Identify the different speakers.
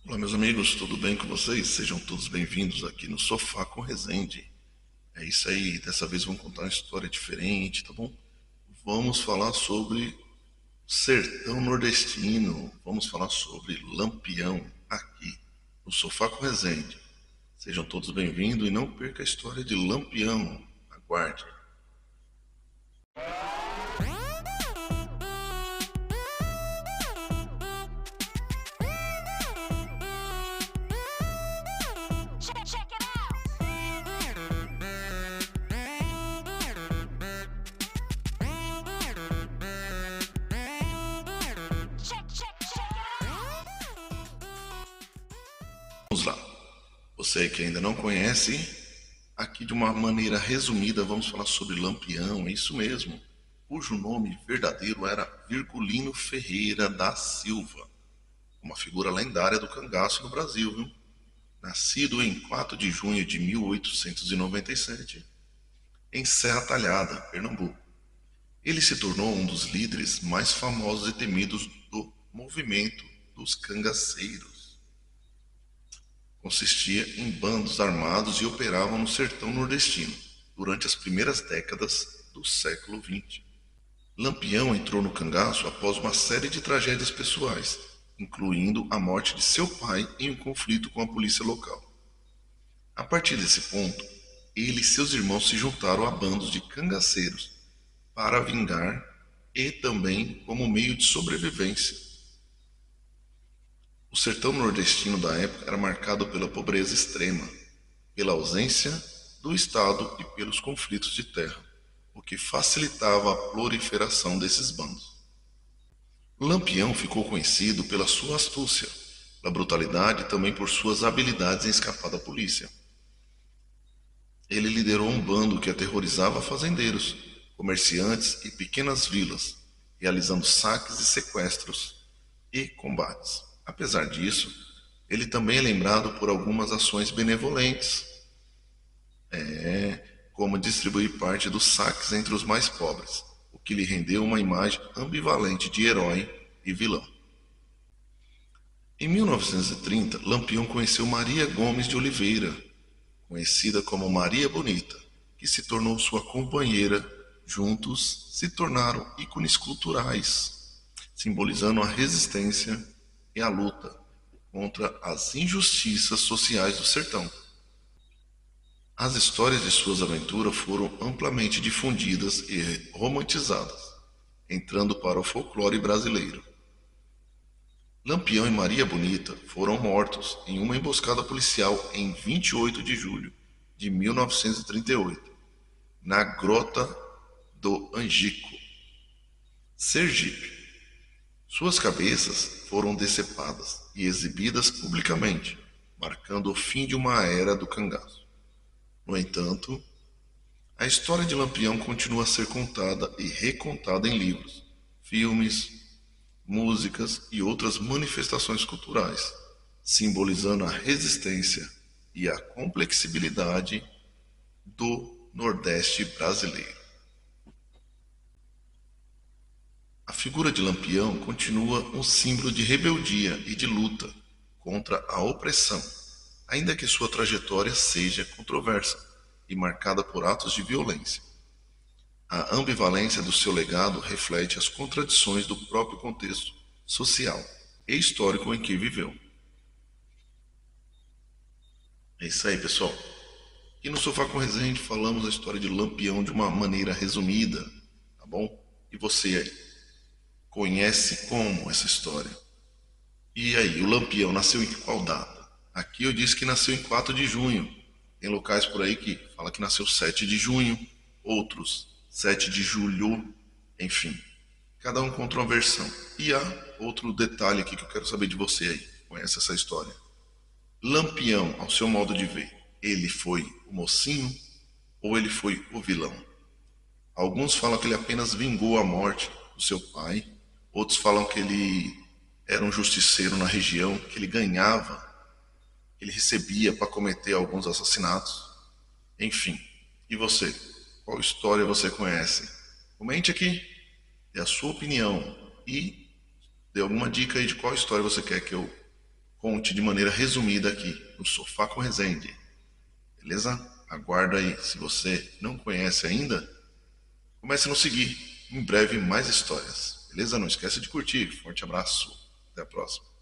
Speaker 1: Olá, meus amigos, tudo bem com vocês? Sejam todos bem-vindos aqui no Sofá com Resende. É isso aí, dessa vez vamos contar uma história diferente, tá bom? Vamos falar sobre sertão nordestino, vamos falar sobre Lampião aqui no Sofá com Resende. Sejam todos bem-vindos e não perca a história de Lampião. Aguarde.
Speaker 2: Check it out. Check it out.
Speaker 1: Vamos lá. Você que ainda não conhece, aqui de uma maneira resumida vamos falar sobre Lampião, é isso mesmo, cujo nome verdadeiro era Virgulino Ferreira da Silva, uma figura lendária do cangaço no Brasil, viu? Nascido em 4 de junho de 1897, em Serra Talhada, Pernambuco. Ele se tornou um dos líderes mais famosos e temidos do movimento dos cangaceiros. Consistia em bandos armados e operavam no sertão nordestino durante as primeiras décadas do século XX. Lampião entrou no cangaço após uma série de tragédias pessoais, incluindo a morte de seu pai em um conflito com a polícia local. A partir desse ponto, ele e seus irmãos se juntaram a bandos de cangaceiros para vingar e também como meio de sobrevivência. O sertão nordestino da época era marcado pela pobreza extrema, pela ausência do Estado e pelos conflitos de terra, o que facilitava a proliferação desses bandos. Lampião ficou conhecido pela sua astúcia, pela brutalidade e também por suas habilidades em escapar da polícia. Ele liderou um bando que aterrorizava fazendeiros, comerciantes e pequenas vilas, realizando saques e sequestros e combates. Apesar disso, ele também é lembrado por algumas ações benevolentes, como distribuir parte dos saques entre os mais pobres, o que lhe rendeu uma imagem ambivalente de herói e vilão. Em 1930, Lampião conheceu Maria Gomes de Oliveira, conhecida como Maria Bonita, que se tornou sua companheira. Juntos se tornaram ícones culturais, simbolizando a resistência e a luta contra as injustiças sociais do sertão. As histórias de suas aventuras foram amplamente difundidas e romantizadas, entrando para o folclore brasileiro. Lampião e Maria Bonita foram mortos em uma emboscada policial em 28 de julho de 1938, na Grota do Angico, Sergipe. Suas cabeças foram decepadas e exibidas publicamente, marcando o fim de uma era do cangaço. No entanto, a história de Lampião continua a ser contada e recontada em livros, filmes, músicas e outras manifestações culturais, simbolizando a resistência e a complexibilidade do Nordeste brasileiro. A figura de Lampião continua um símbolo de rebeldia e de luta contra a opressão, ainda que sua trajetória seja controversa e marcada por atos de violência. A ambivalência do seu legado reflete as contradições do próprio contexto social e histórico em que viveu. É isso aí, pessoal. E no Sofá com Resende falamos a história de Lampião de uma maneira resumida, tá bom? E você aí, conhece como essa história? E aí, o Lampião nasceu em qual data? Aqui eu disse que nasceu em 4 de junho. Tem locais por aí que fala que nasceu 7 de junho, outros 7 de julho, enfim. Cada um conta uma versão. E há outro detalhe aqui que eu quero saber de você aí. Conhece essa história? Lampião, ao seu modo de ver, ele foi o mocinho ou ele foi o vilão? Alguns falam que ele apenas vingou a morte do seu pai. Outros falam que ele era um justiceiro na região, que ele ganhava, que ele recebia para cometer alguns assassinatos. Enfim. E você? Qual história você conhece? Comente aqui, dê a sua opinião e dê alguma dica aí de qual história você quer que eu conte de maneira resumida aqui no Sofá com Resende. Beleza? Aguardo aí. Se você não conhece ainda, comece a nos seguir. Em breve mais histórias. Beleza? Não esquece de curtir. Forte abraço. Até a próxima.